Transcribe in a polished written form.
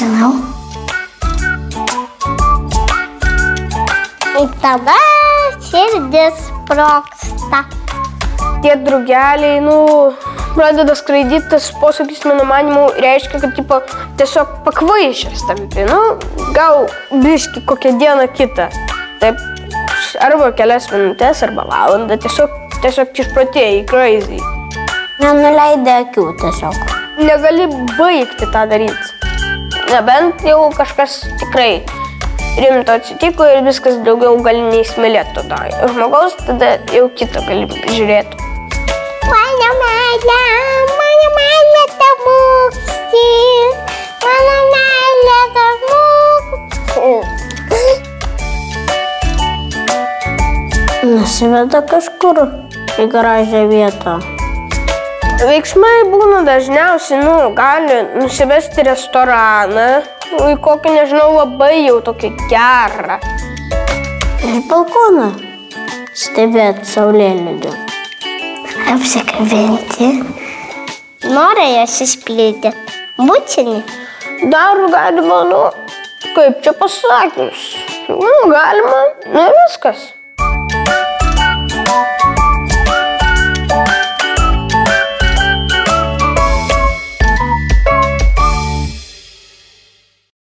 Nežinau. Ir tada širdis sprogsta. Tie drugeliai, pradeda skraidyti, tas posakis, mano manimu, reiškia, kad tiesiog pakvaišęs tampi. Gal biški kokią dieną kitą. Taip, arba kelias minutės, arba valandą. Tiesiog išprotėjai, crazy. Nenuleidai akių tiesiog. Negali baigti tą daryti. Nebent jau kažkas tikrai rimto atsitiko ir viskas daugiau gali neįsimylėti to žmogaus, tada jau kitą gali žiūrėti. Mano meilė tabūksis, mano meilė tabūksis. Nusiveda kažkur į gražią vietą. Veiksmai būna dažniausiai, gali nusivesti į restoraną, į kokį, nežinau, labai jau tokį gerą. Iš balkoną stebėti saulėlydį. Apsikabinti. Nori jas išpildyti. Bučinį. Dar galima, kaip čia pasakius, galima, viskas.